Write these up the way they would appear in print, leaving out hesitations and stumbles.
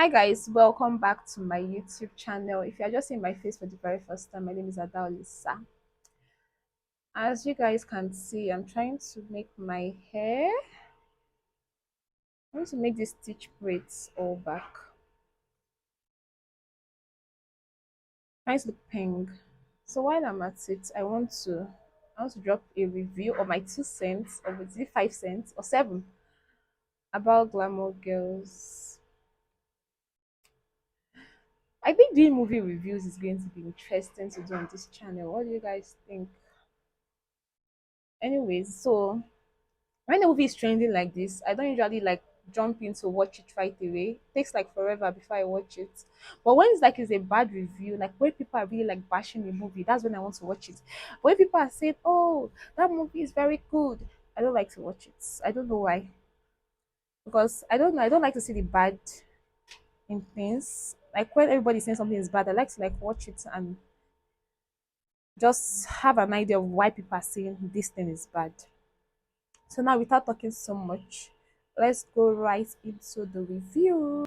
Hi guys, welcome back to my YouTube channel. If you're just seeing my face for the very first time, my name is Adaolisa. As you guys can see, I'm trying to make my hair. I want to make these stitch braids all back. Trying to look pink. So while I'm at it, I want to drop a review of my 2 cents, or is it 5 cents or seven, about Glamour girls. I think doing movie reviews is going to be interesting to do on this channel. What do you guys think? Anyways, so when a movie is trending like this, I don't usually like jump in to watch it right away. It takes like forever before I watch it. But when it's a bad review, like when people are really like bashing the movie, that's when I want to watch it. But when people are saying, "Oh, that movie is very good," I don't like to watch it. I don't know why. Because I don't know. I don't like to see the bad in things. Like when everybody's saying something is bad, I like to like watch it and just have an idea of why people are saying this thing is bad. So now, without talking so much, let's go right into the review.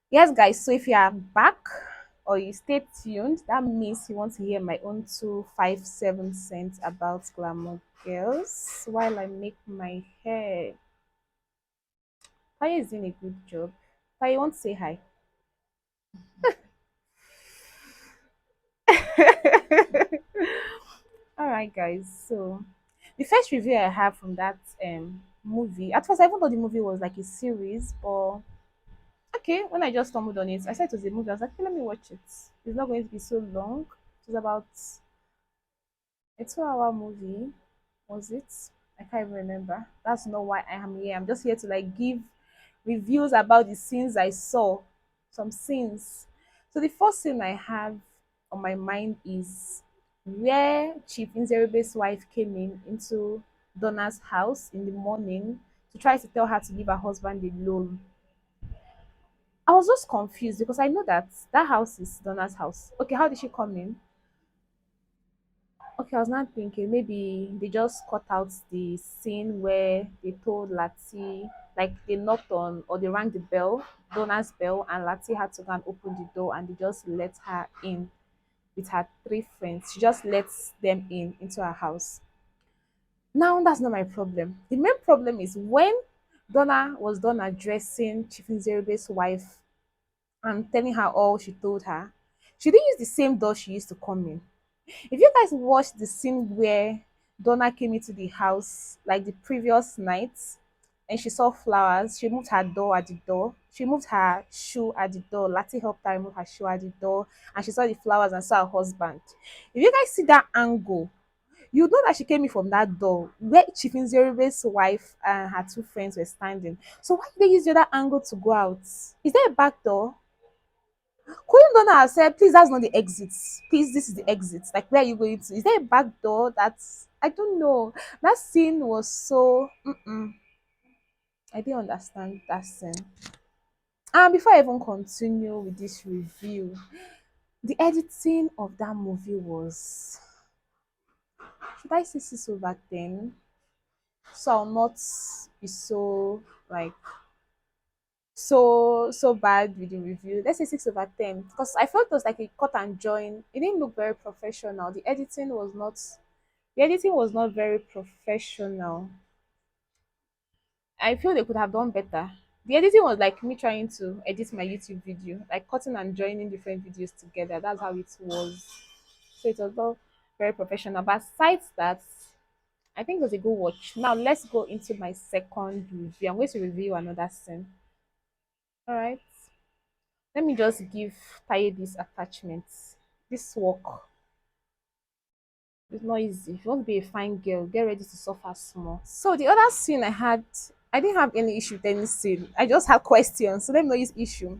Yes, guys, so if you are back or you stay tuned, that means you want to hear my own 257 cents about Glamour Girls while I make my hair. Taye is doing a good job. Taye, want to say hi? All right, guys. So the first review I have from that movie, at first I even thought the movie was like a series, but okay, when I just stumbled on it, I said it was a movie. I was like, okay, let me watch it. It's not going to be so long. It was about a 2 hour movie. Was it? I can't even remember. That's not why I am here. I'm just here to like give reviews about the scenes I saw. Some scenes. So the first scene I have on my mind is where Chief Nzerube's wife came into Donna's house in the morning to try to tell her to leave her husband alone. I was just confused because I know that that house is Donna's house. Okay, how did she come in? Okay, I was not thinking maybe they just cut out the scene where they told Lati, like they knocked on or they rang the bell, Donna's bell, and Lati had to go and open the door and they just let her in with her three friends. She just lets them in into her house. Now that's not my problem. The main problem is when Donna was done addressing Chief Nzerube's wife and telling her all she told her, she didn't use the same door she used to come in. If you guys watched the scene where Donna came into the house like the previous night and she saw flowers, she moved her door at the door. She moved her shoe at the door. Lati helped her remove her shoe at the door and she saw the flowers and saw her husband. If you guys see that angle, you know that she came in from that door where Chief Nzerube's wife and her two friends were standing. So why did they use the other angle to go out? Is there a back door? Couldn't Donna have said, please, that's not the exit. Please, this is the exit. Like, where are you going to? Is there a back door? That's, I don't know. That scene was so, I didn't understand that scene. And before I even continue with this review, the editing of that movie was, should I say 6 over 10? So I'll not be so, like, so bad with the review. Let's say 6 over 10 because I felt it was like a cut and join. It didn't look very professional. The editing was not very professional. I feel they could have done better. The editing was like me trying to edit my YouTube video, like cutting and joining different videos together. That's how it was. So it was not very professional. But besides that, I think it was a good watch. Now let's go into my second review. I'm going to review another scene. All right. Let me just give Taye these attachments. This work is not easy. If you want to be a fine girl, get ready to suffer small. So the other scene I didn't have any issue with any scene. I just had questions. So let me know his issue.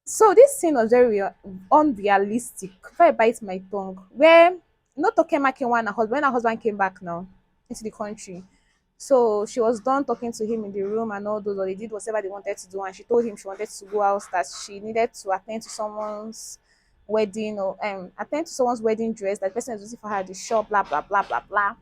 So this scene was very unrealistic. If I bite my tongue, where not Tokema came when her husband came back now into the country. So she was done talking to him in the room and all those, or they did whatever they wanted to do, and she told him she wanted to go out, that she needed to attend to someone's wedding, or attend to someone's wedding dress. That person is waiting for her at the shop, blah blah blah blah blah.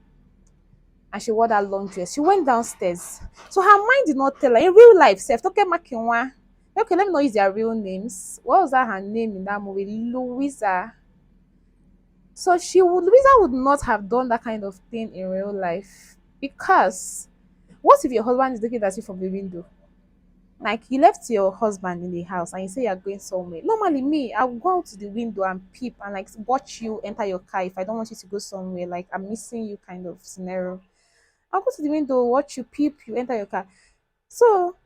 And she wore that long dress. She went downstairs. So her mind did not tell her in real life. Self, okay, Makinwa. Okay, let me know is their real names. What was that her name in that movie? Louisa. So Louisa would not have done that kind of thing in real life, because what if your husband is looking at you from the window? Like, you left your husband in the house and you say you're going somewhere. Normally, me, I'll go out to the window and peep and like watch you enter your car if I don't want you to go somewhere. Like, I'm missing you kind of scenario. I'll go to the window, watch you peep, you enter your car. So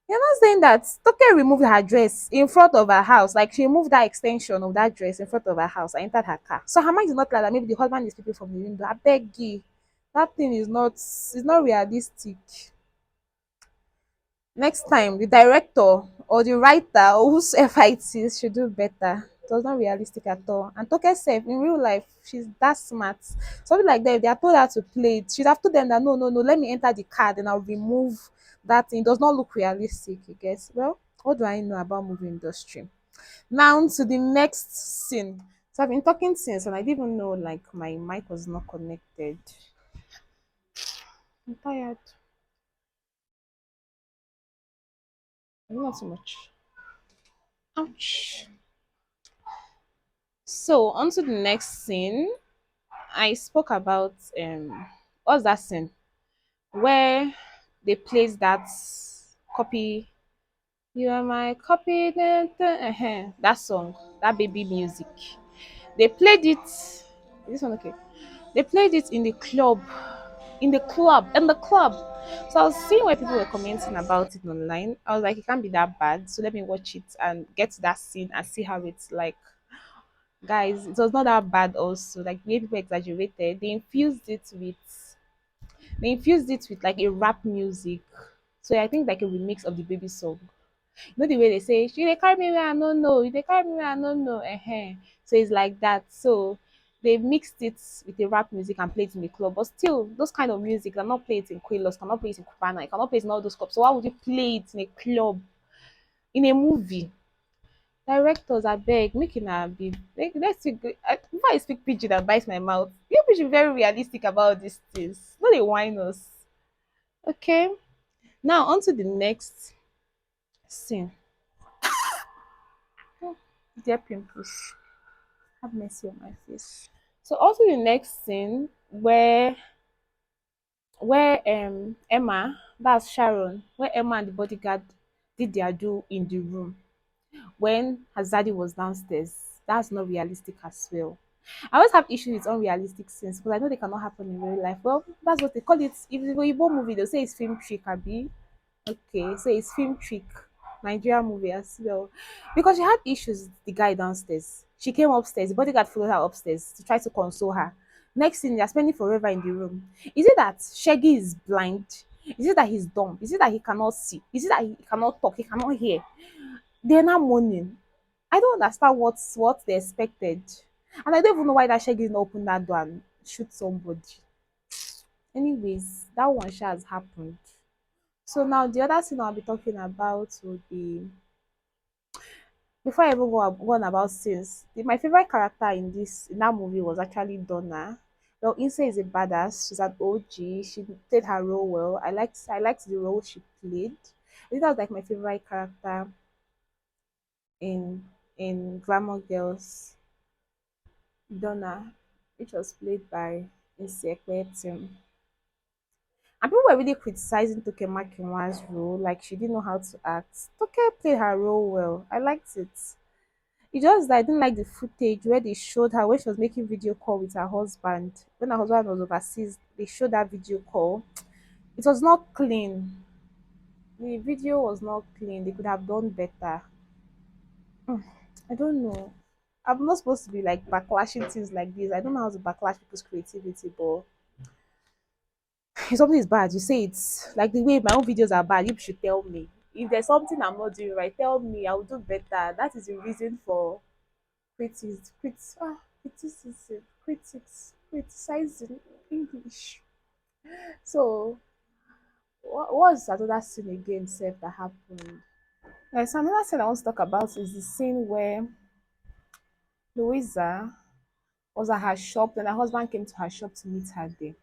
you're not saying that Toke removed her dress in front of her house. Like, she removed that extension of that dress in front of her house and entered her car. So her mind is not like that. Maybe the husband is peeping from the window. I beg you. That thing is not realistic. Next time, the director or the writer or whosoever it is should do better. It was not realistic at all. And Toke self, in real life, she's that smart. Something like that, if they had told her to play it, she'd have told them that no, no, no, let me enter the car, then I'll remove that thing. It does not look realistic, you guess. Well, what do I know about movie industry? Now to the next scene. So I've been talking since, and I didn't even know like my mic was not connected. I'm tired. Not so much. Ouch. So on to the next scene. I spoke about what's that scene where they placed that copy. You are my copy. That song, that baby music. They played it. Is this one okay? They played it in the club, in the club. So I was seeing where people were commenting about it online. I was like, it can't be that bad. So let me watch it and get to that scene and see how it's like. Guys, it was not that bad also. Like, the way people exaggerated, they infused it with like a rap music. So I think like a remix of the baby song. You know the way they say, she they carry me where I don't know, they carry me where I don't know. So it's like that. So they mixed it with a rap music and played it in the club. But still, those kind of music cannot play it in Quilos, cannot play it in Cubana, cannot play it in all those clubs. So why would you play it in a club, in a movie? Directors, abeg, make una be make let's speak before I speak pidgin and bite my mouth. You people should be very realistic about these things. No dey whine us. Okay. Now on to the next scene. Oh, dear pimples. Have mercy on my face. So on to the next scene where Emma, that's Sharon, where Emma and the bodyguard did their do in the room when Hazadi was downstairs. That's not realistic as well. I always have issues with unrealistic scenes because I know they cannot happen in real life. Well, that's what they call it. If it's a Igbo movie, they'll say it's film trick, Abi. Okay, so it's film trick, Nigerian movie as well. Because she had issues with the guy downstairs. She came upstairs, the bodyguard followed her upstairs to try to console her. Next thing, they're spending forever in the room. Is it that Shaggy is blind? Is it that he's dumb? Is it that he cannot see? Is it that he cannot talk? He cannot hear? They're not mourning. I don't understand what they expected. And I don't even know why that Shaggy didn't open that door and shoot somebody. Anyways, that one sure has happened. So now the other thing I'll be talking about would be, before I even go on about scenes, my favorite character in that movie was actually Donna. Well, Inse is a badass. She's an OG. She played her role well. I liked the role she played. I think that was like my favorite character in Glamour Girls. Donna, which was played by Insekwe Tim. And people were really criticizing Toke Makinwa's role, like she didn't know how to act. Toke played her role well. I liked it. It's just that I didn't like the footage where they showed her when she was making video call with her husband. When her husband was overseas, they showed that video call. It was not clean. The video was not clean. They could have done better. I don't know. I'm not supposed to be like backlashing things like this. I don't know how to backlash people's creativity, but if something is bad, you say it's like the way my own videos are bad, you should tell me. If there's something I'm not doing right, tell me. I'll do better. That is the reason for criticism, criticizing English. So what was another scene again, Seth, that happened? There's another scene I want to talk about is the scene where Louisa was at her shop, and her husband came to her shop to meet her there.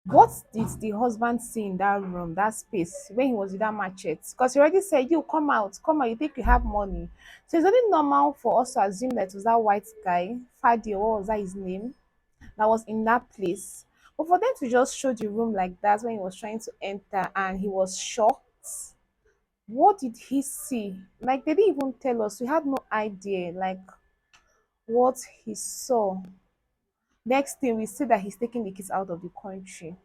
What did the husband see in that room, that space, when he was with that machete? Because he already said, you come out, you think you have money. So it's only normal for us to assume that it was that white guy, Fadi, or what was that his name, that was in that place. But for them to just show the room like that when he was trying to enter and he was shocked, what did he see? Like, they didn't even tell us. We had no idea, like, what he saw. Next thing, we see that he's taking the kids out of the country.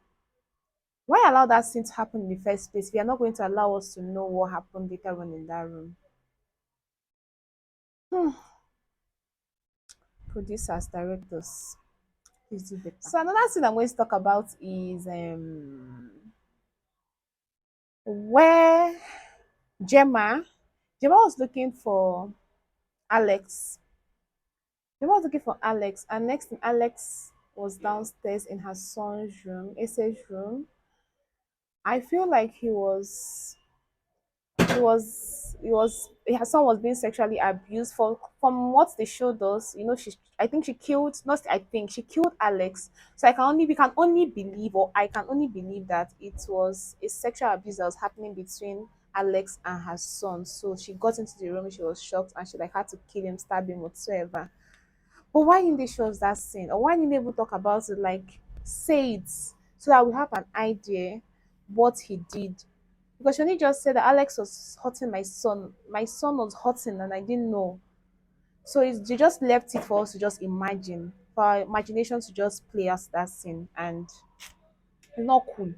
Why allow that scene to happen in the first place? We are not going to allow us to know what happened later on in that room. Hmm. Producers, directors, please do better. So another thing I'm going to talk about is where Gemma Gemma was looking for Alex. Gemma was looking for Alex, and next thing Alex was downstairs in her son's room, Asa's room. I feel like her son was being sexually abused. For from what they showed us, she I think she killed, not I think she killed Alex. So we can only believe, or I can only believe, that it was a sexual abuse that was happening between Alex and her son. So she got into the room, she was shocked, and she like had to kill him, stab him, whatsoever. But why didn't they show us that scene? Or why didn't they even talk about it, like say it, so that we have an idea what he did? Because she only just said that Alex was hurting my son. My son was hurting and I didn't know. So they just left it for us to just imagine, for our imagination to just play us that scene. And it's not cool.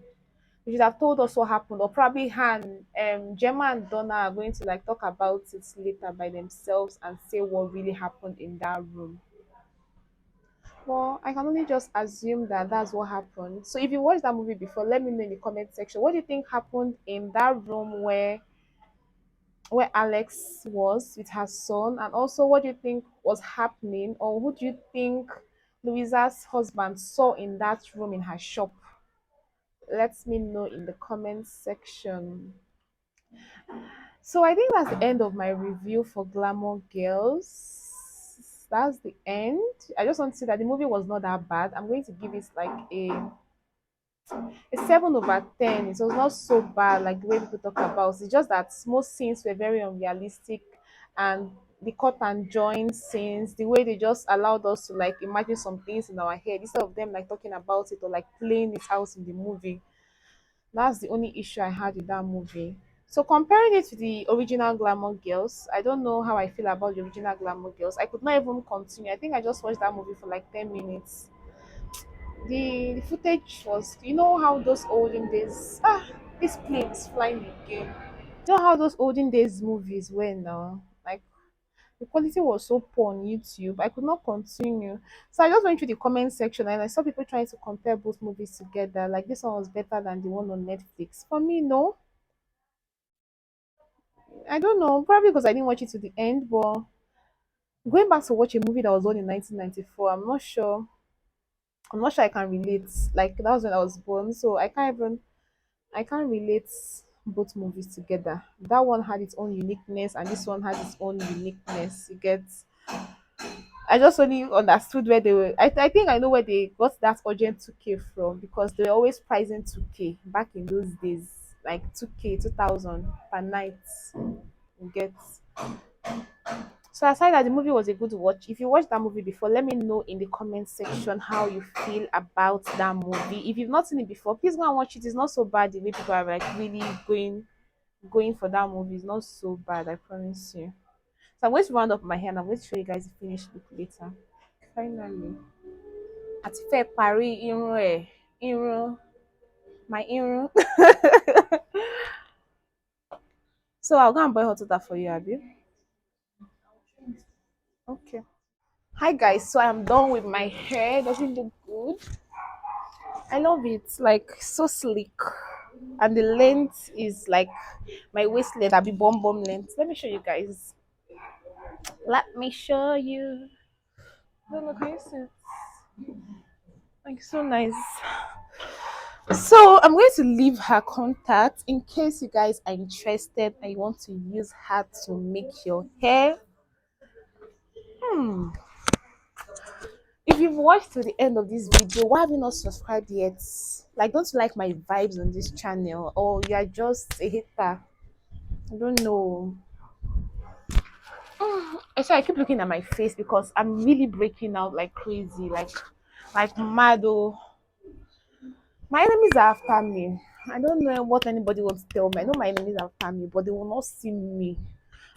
You should have told us what happened, or probably Han, Gemma and Donna are going to like talk about it later by themselves and say what really happened in that room. Well, I can only just assume that that's what happened. So if you watched that movie before, let me know in the comment section. What do you think happened in that room where Alex was with her son, and also what do you think was happening, or who do you think Louisa's husband saw in that room in her shop? Let me know in the comment section. So I think that's the end of my review for Glamour Girls. That's the end. I just want to say that the movie was not that bad. I'm going to give it like a 7/10. It was not so bad like the way people talk about. It's just that most scenes were very unrealistic, and the cut and join scenes, the way they just allowed us to like imagine some things in our head instead of them like talking about it or like playing it out in the movie. That's the only issue I had with that movie. So comparing it to the original Glamour Girls, I don't know how I feel about the original Glamour Girls. I could not even continue. I think I just watched that movie for like 10 minutes. The footage was, how those olden days, this plane is flying again. How those olden days movies were now, like the quality was so poor on YouTube, I could not continue. So I just went through the comment section and I saw people trying to compare both movies together, like this one was better than the one on Netflix. For me, no. I don't know, probably because I didn't watch it to the end. But going back to watch a movie that was done in 1994, I'm not sure I can relate. Like that was when I was born, so I can't relate both movies together. That one had its own uniqueness, and this one had its own uniqueness. You get. I just only understood where they were. I think I know where they got that urgent 2K from, because they were always pricing 2K back in those days, like 2K 2000 per night. You get. So aside that the movie was a good watch, if you watched that movie before, let me know in the comment section how you feel about that movie. If you've not seen it before, please go and watch it. It's not so bad the way people are like really going for that movie. It's not so bad, I promise you. So I'm going to round up my hair and I'm going to show you guys the finished look later. Finally. Àti fẹ́ parí irun ẹ̀, my irun. So I'll go and buy hot water for you, Abby. Okay. Hi guys, so I'm done with my hair. Does it look good? I love it. Like so sleek. And the length is like my waist length, I'll be bomb length. Let me show you guys. Let me show you. No, look, can you see? Like so nice. So I'm going to leave her contact in case you guys are interested and you want to use her to make your hair. Hmm. If you've watched to the end of this video, why have you not subscribed yet? Like, don't you like my vibes on this channel, or you are just a hater? I don't know. So I keep looking at my face because I'm really breaking out like crazy, like mad. Oh, my enemies are after me. I don't know what anybody wants to tell me. I know my enemies are after me, but they will not see me.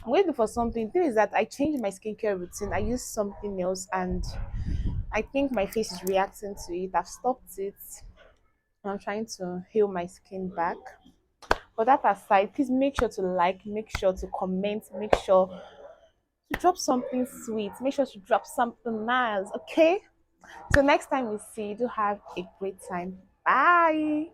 I'm waiting for something. The thing is that I changed my skincare routine. I used something else, and I think my face is reacting to it. I've stopped it. I'm trying to heal my skin back. But that aside, please make sure to like, make sure to comment, make sure to drop something sweet, make sure to drop something nice, okay? So next time we see, do have a great time. Bye.